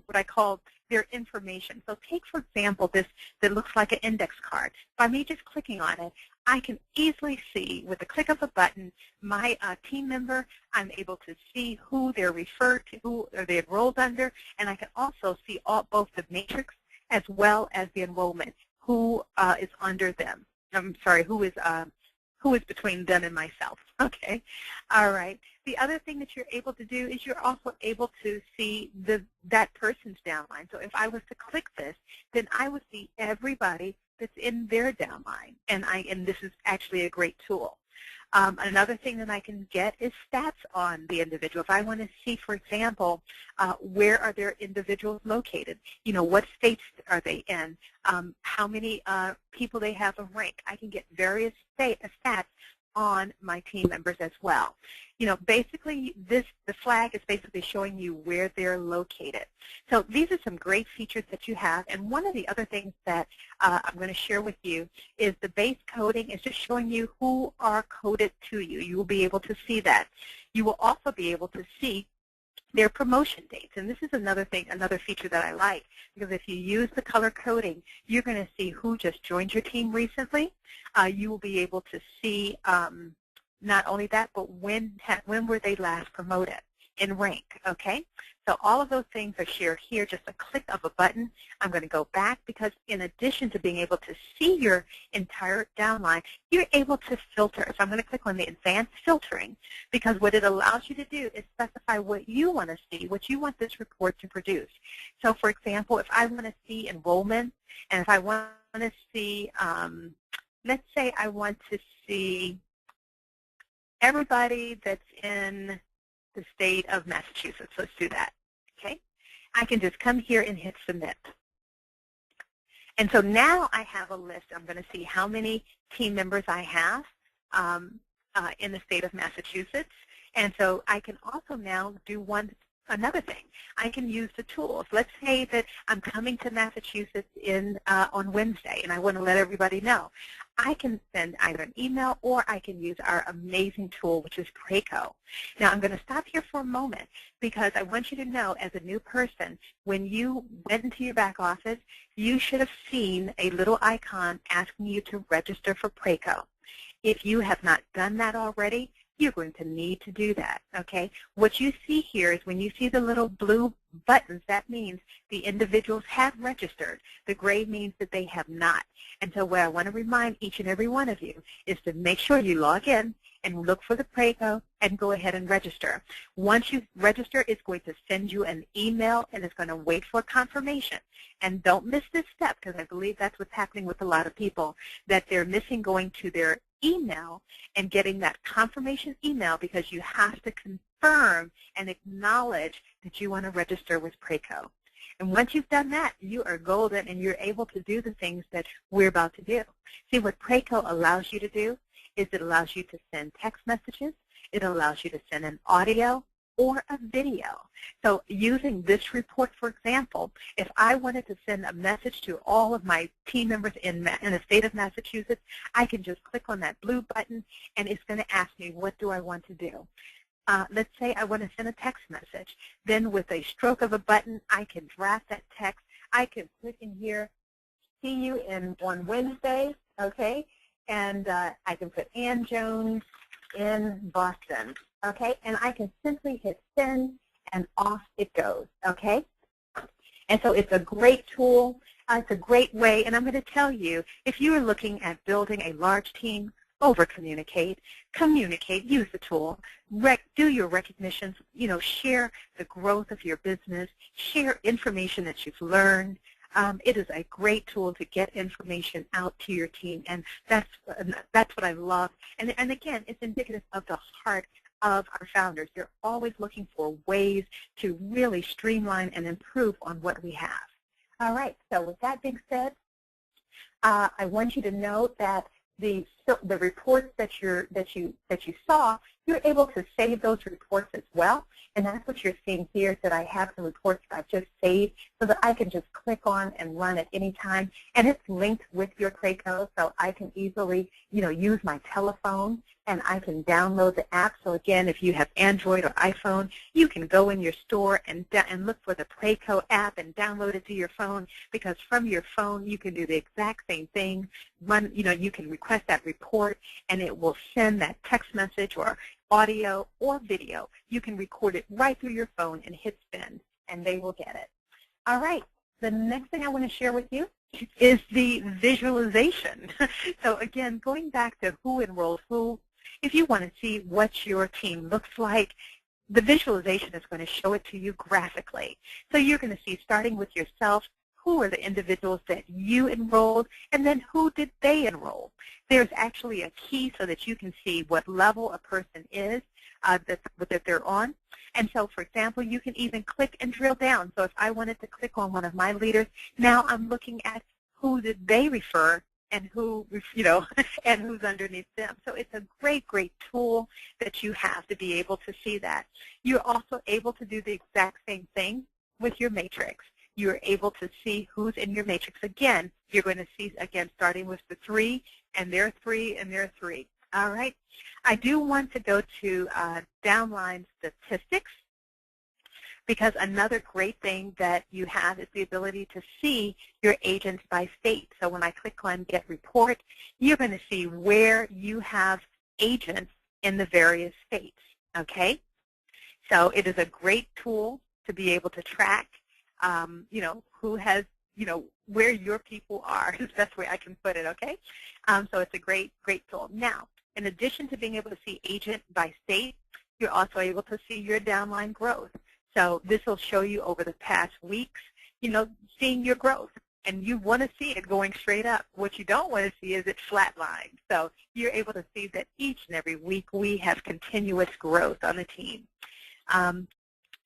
what I call their information. So take, for example, this that looks like an index card. By me just clicking on it, I can easily see with the click of a button my team member. I'm able to see who they're referred to, who are they enrolled under, and I can also see both the matrix as well as the enrollment. Who is under them? I'm sorry, who is between them and myself? Okay, all right. The other thing that you're able to do is you're also able to see that person's downline. So if I was to click this, then I would see everybody that's in their downline, and this is actually a great tool. Another thing that I can get is stats on the individual. If I want to see, for example, where are their individuals located? You know, what states are they in? How many people they have of rank? I can get various stats on my team members as well. You know, basically the flag is basically showing you where they're located. So these are some great features that you have, and one of the other things that I'm going to share with you is the base coding is just showing you who are coded to you. You will be able to see that. You will also be able to see their promotion dates, and this is another feature that I like, because if you use the color coding, you're going to see who just joined your team recently. You will be able to see not only that, but when were they last promoted in rank, okay? So all of those things are shared here, just a click of a button. I'm going to go back because in addition to being able to see your entire downline, you're able to filter. So I'm going to click on the advanced filtering, because what it allows you to do is specify what you want to see, what you want this report to produce. So for example, if I want to see enrollment, and if I want to see, let's say I want to see everybody that's in the state of Massachusetts. Let's do that, okay? I can just come here and hit submit. And so now I have a list. I'm going to see how many team members I have in the state of Massachusetts. And so I can also now do another thing. I can use the tools. Let's say that I'm coming to Massachusetts on Wednesday, and I want to let everybody know. I can send either an email or I can use our amazing tool, which is Preco. Now, I'm going to stop here for a moment because I want you to know, as a new person, when you went into your back office, you should have seen a little icon asking you to register for Preco. If you have not done that already, you're going to need to do that, okay? What you see here is when you see the little blue buttons, that means the individuals have registered. The gray means that they have not. And so what I want to remind each and every one of you is to make sure you log in and look for the Preco and go ahead and register. Once you register, it's going to send you an email and it's going to wait for confirmation. And don't miss this step, because I believe that's what's happening with a lot of people, that they're missing going to their email and getting that confirmation email, because you have to confirm and acknowledge that you want to register with Preco. And once you've done that, you are golden and you're able to do the things that we're about to do. See, what Preco allows you to do is it allows you to send text messages, it allows you to send an audio or a video. So using this report, for example, if I wanted to send a message to all of my team members in the state of Massachusetts, I can just click on that blue button and it's going to ask me, what do I want to do? Let's say I want to send a text message. Then with a stroke of a button, I can draft that text. I can click in here, see you on Wednesday, okay? And I can put Ann Jones in Boston, okay? And I can simply hit send, and off it goes, okay? And so it's a great tool. It's a great way, and I'm going to tell you, if you are looking at building a large team, over-communicate, communicate, use the tool, do your recognitions, share the growth of your business, share information that you've learned. It is a great tool to get information out to your team, and that's what I love. And again, it's indicative of the heart of our founders. They're always looking for ways to really streamline and improve on what we have. All right, so with that being said, I want you to know that the reports that you saw, you're able to save those reports as well. And that's what you're seeing here, that I have the reports that I've just saved so that I can just click on and run at any time. And it's linked with your Preco, so I can easily, use my telephone and I can download the app. So again, if you have Android or iPhone, you can go in your store and look for the Preco app and download it to your phone, because from your phone you can do the exact same thing. You can request that report and it will send that text message or audio or video. You can record it right through your phone and hit send, and they will get it. All right, the next thing I want to share with you is the visualization. So again, going back to who enrolls who, if you want to see what your team looks like, the visualization is going to show it to you graphically. So you're going to see, starting with yourself, who are the individuals that you enrolled, and then who did they enroll. There's actually a key so that you can see what level a person is that they're on. And so, for example, you can even click and drill down. So if I wanted to click on one of my leaders, now I'm looking at who did they refer and who, and who's underneath them. So it's a great, great tool that you have to be able to see that. You're also able to do the exact same thing with your matrix. You're able to see who's in your matrix. Again, you're going to see, again, starting with the 3, and there are 3, and there are 3. All right. I do want to go to downline statistics, because another great thing that you have is the ability to see your agents by state. So when I click on Get Report, you're going to see where you have agents in the various states, okay? So it is a great tool to be able to track, who has, where your people are, is the best way I can put it, okay? So it's a great, great tool. Now, in addition to being able to see agent by state, you're also able to see your downline growth. So this will show you over the past weeks, seeing your growth. And you want to see it going straight up. What you don't want to see is it flatlined. So you're able to see that each and every week we have continuous growth on the team.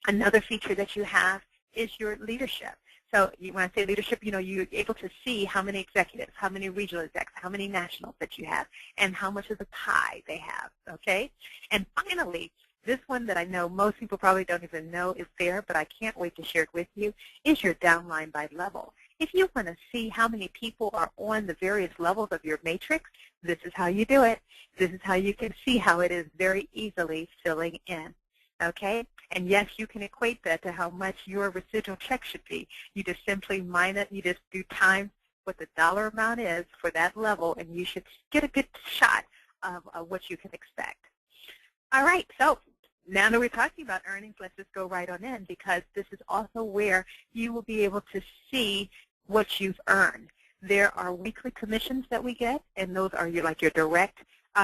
Another feature that you have is your leadership. So when I say leadership, you're able to see how many executives, how many regional execs, how many nationals that you have, and how much of the pie they have, okay? And finally, this one that I know most people probably don't even know is there, but I can't wait to share it with you, is your downline by level. If you want to see how many people are on the various levels of your matrix, this is how you do it. This is how you can see how it is very easily filling in. Okay? And yes, you can equate that to how much your residual check should be. You just simply mine it. You just do times what the dollar amount is for that level, and you should get a good shot of what you can expect. All right, so now that we're talking about earnings, let's just go right on in, because this is also where you will be able to see what you've earned. There are weekly commissions that we get, and those are your direct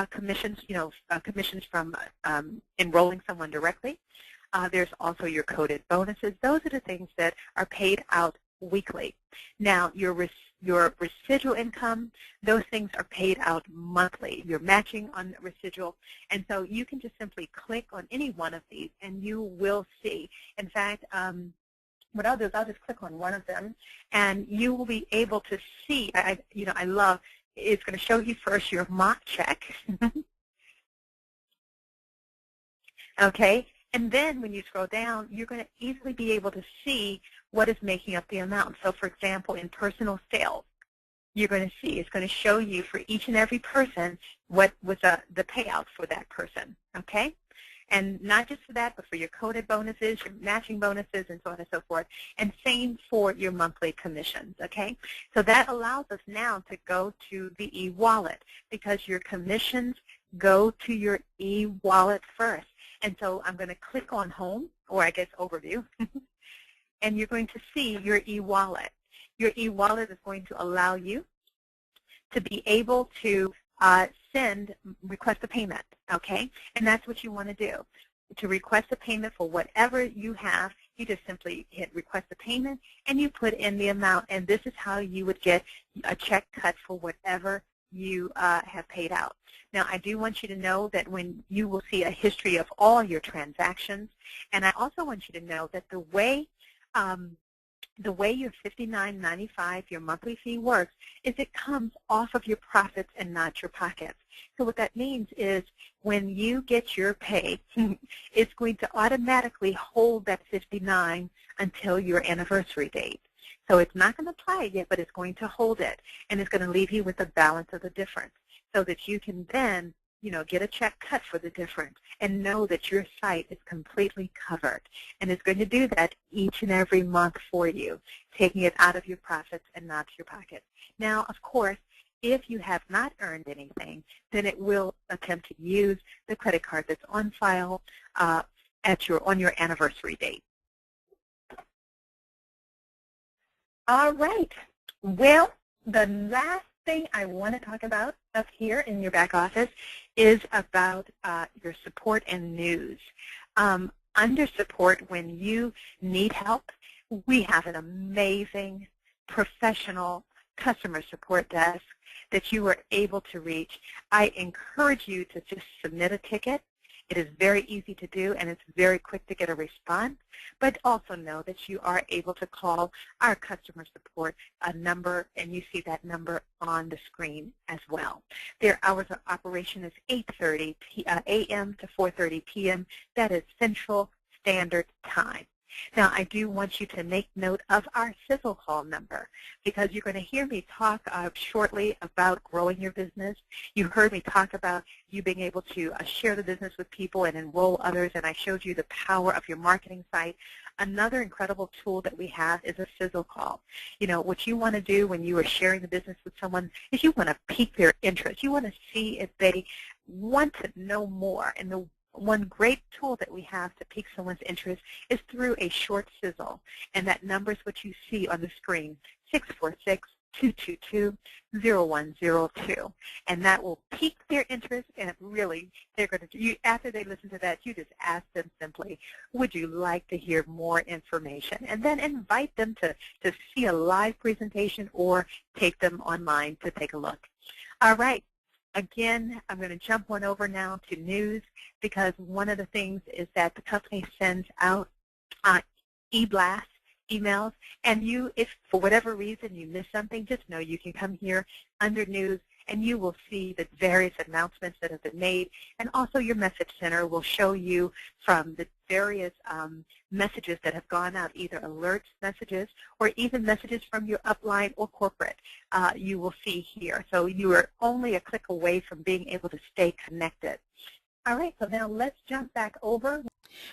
commissions, commissions from enrolling someone directly. There's also your coded bonuses. Those are the things that are paid out weekly. Now, your residual income, those things are paid out monthly. You're matching on residual, and so you can just simply click on any one of these, and you will see. In fact, what I'll do is I'll just click on one of them, and you will be able to see. I love. It's going to show you first your mock check. Okay. And then when you scroll down, you're going to easily be able to see what is making up the amount. So, for example, in personal sales, you're going to see it's going to show you for each and every person what was the payout for that person, okay? And not just for that, but for your coded bonuses, your matching bonuses, and so on and so forth. And same for your monthly commissions, okay? So that allows us now to go to the e-wallet, because your commissions go to your e-wallet first. And so I'm going to click on Home, or I guess Overview, and you're going to see your e-wallet. Your e-wallet is going to allow you to be able to request a payment, okay? And that's what you want to do. To request a payment for whatever you have, you just simply hit Request a Payment, and you put in the amount, and this is how you would get a check cut for whatever you have paid out. Now, I do want you to know that when you will see a history of all your transactions, and I also want you to know that the way your $59.95, your monthly fee works, is it comes off of your profits and not your pockets. So what that means is when you get your pay, it's going to automatically hold that $59 until your anniversary date. So it's not going to apply it yet, but it's going to hold it, and it's going to leave you with the balance of the difference, so that you can then, get a check cut for the difference and know that your site is completely covered. And it's going to do that each and every month for you, taking it out of your profits and not your pocket. Now, of course, if you have not earned anything, then it will attempt to use the credit card that's on file on your anniversary date. All right. Well, the last thing I want to talk about up here in your back office is about your support and news. Under support, when you need help, we have an amazing professional customer support desk that you are able to reach. I encourage you to just submit a ticket. It is very easy to do, and it's very quick to get a response. But also know that you are able to call our customer support number, and you see that number on the screen as well. Their hours of operation is 8:30 a.m. to 4:30 p.m. That is Central Standard Time. Now, I do want you to make note of our sizzle call number, because you're going to hear me talk shortly about growing your business. You heard me talk about you being able to share the business with people and enroll others, and I showed you the power of your marketing site. Another incredible tool that we have is a sizzle call. What you want to do when you are sharing the business with someone is you want to pique their interest. You want to see if they want to know more. And the one great tool that we have to pique someone's interest is through a short sizzle, and that number is what you see on the screen, 646-222-0102, and that will pique their interest, and really, they're going to, after they listen to that, you just ask them simply, would you like to hear more information, and then invite them to see a live presentation or take them online to take a look. All right. Again, I'm going to jump on over now to news, because one of the things is that the company sends out e-blasts, emails, and if for whatever reason you miss something, just know you can come here under news and you will see the various announcements that have been made, and also your message center will show you from the various messages that have gone out, either alerts messages or even messages from your upline or corporate. You will see here. So you are only a click away from being able to stay connected. All right, so now let's jump back over.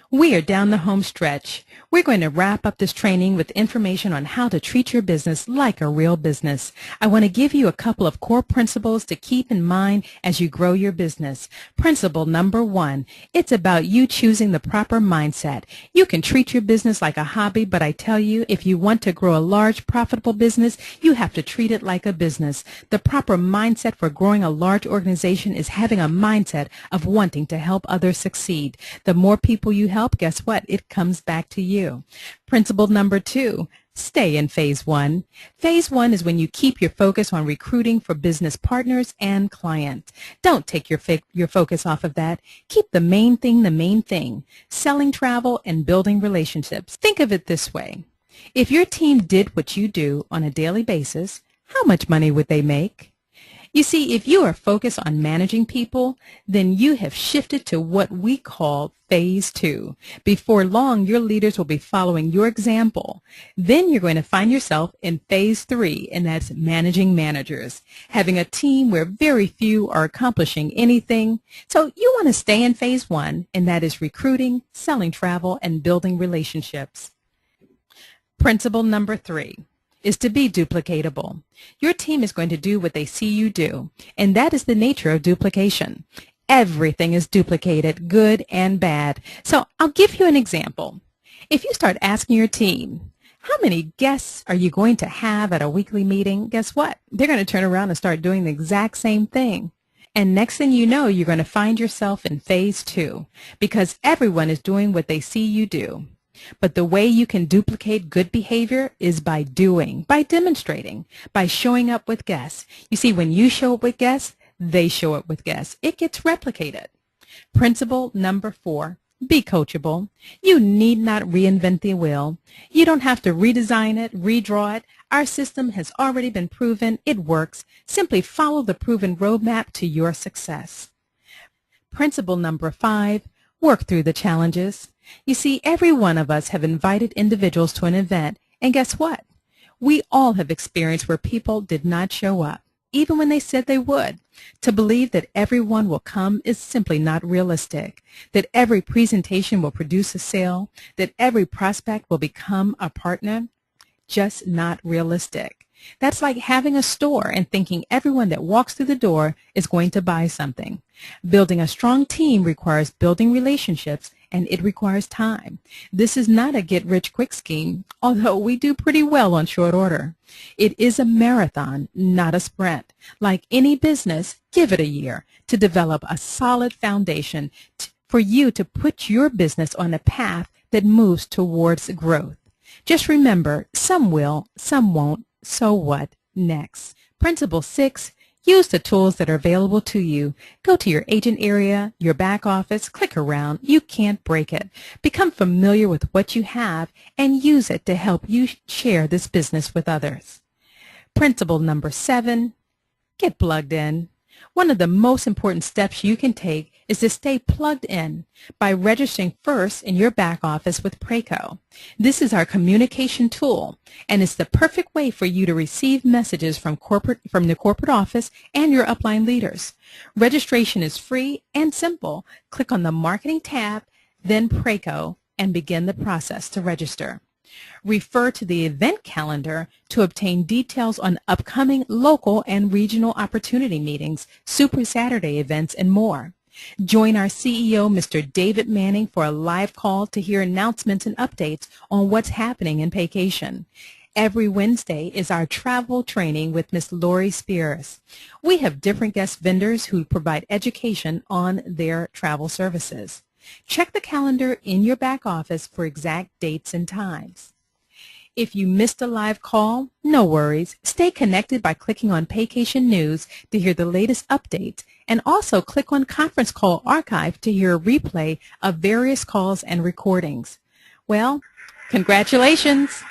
We are down the home stretch. We're going to wrap up this training with information on how to treat your business like a real business. I want to give you a couple of core principles to keep in mind as you grow your business. Principle number 1, it's about you choosing the proper mindset. You can treat your business like a hobby, but I tell you, if you want to grow a large, profitable business, you have to treat it like a business. The proper mindset for growing a large organization is having a mindset of wanting to help others succeed. The more people you help, guess what? It comes back to you. Principle number 2, stay in phase 1. Phase 1 is when you keep your focus on recruiting for business partners and clients. Don't take your focus off of that. Keep the main thing, selling travel and building relationships. Think of it this way. If your team did what you do on a daily basis, how much money would they make? You see, if you are focused on managing people, then you have shifted to what we call phase 2. Before long, your leaders will be following your example. Then you're going to find yourself in phase 3, and that's managing managers, having a team where very few are accomplishing anything. So you want to stay in phase 1, and that is recruiting, selling travel, and building relationships. Principle number 3 is to be duplicatable. Your team is going to do what they see you do, and that is the nature of duplication. Everything is duplicated, good and bad. So I'll give you an example. If you start asking your team, how many guests are you going to have at a weekly meeting? Guess what? They're going to turn around and start doing the exact same thing. And next thing you know, you're going to find yourself in phase 2 because everyone is doing what they see you do. But the way you can duplicate good behavior is by doing, by demonstrating, by showing up with guests. You see, when you show up with guests, they show up with guests. It gets replicated. Principle number 4, be coachable. You need not reinvent the wheel. You don't have to redesign it, redraw it. Our system has already been proven. It works. Simply follow the proven roadmap to your success. Principle number 5, work through the challenges. You see, every one of us have invited individuals to an event, and guess what? We all have experienced where people did not show up, even when they said they would. To believe that everyone will come is simply not realistic, that every presentation will produce a sale, that every prospect will become a partner, just not realistic. That's like having a store and thinking everyone that walks through the door is going to buy something. Building a strong team requires building relationships, and it requires time. This is not a get-rich-quick scheme, although we do pretty well on short order. It is a marathon, not a sprint. Like any business, give it a year to develop a solid foundation for you to put your business on a path that moves towards growth. Just remember, some will, some won't. So what next? Principle 6, use the tools that are available to you. Go to your agent area, your back office, click around. You can't break it. Become familiar with what you have and use it to help you share this business with others. Principle number 7, get plugged in. One of the most important steps you can take is to stay plugged in by registering first in your back office with Preco. This is our communication tool, and it's the perfect way for you to receive messages from the corporate office and your upline leaders. Registration is free and simple. Click on the Marketing tab, then Preco, and begin the process to register. Refer to the event calendar to obtain details on upcoming local and regional opportunity meetings, Super Saturday events, and more. Join our CEO, Mr. David Manning, for a live call to hear announcements and updates on what's happening in Paycation. Every Wednesday is our travel training with Ms. Lori Spears. We have different guest vendors who provide education on their travel services. Check the calendar in your back office for exact dates and times. If you missed a live call, no worries. Stay connected by clicking on Paycation News to hear the latest updates, and also click on Conference Call Archive to hear a replay of various calls and recordings. Well, congratulations.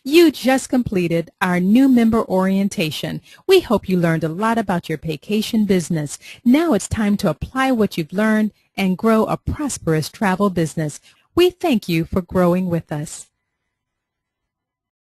You just completed our new member orientation. We hope you learned a lot about your Paycation business. Now it's time to apply what you've learned and grow a prosperous travel business. We thank you for growing with us.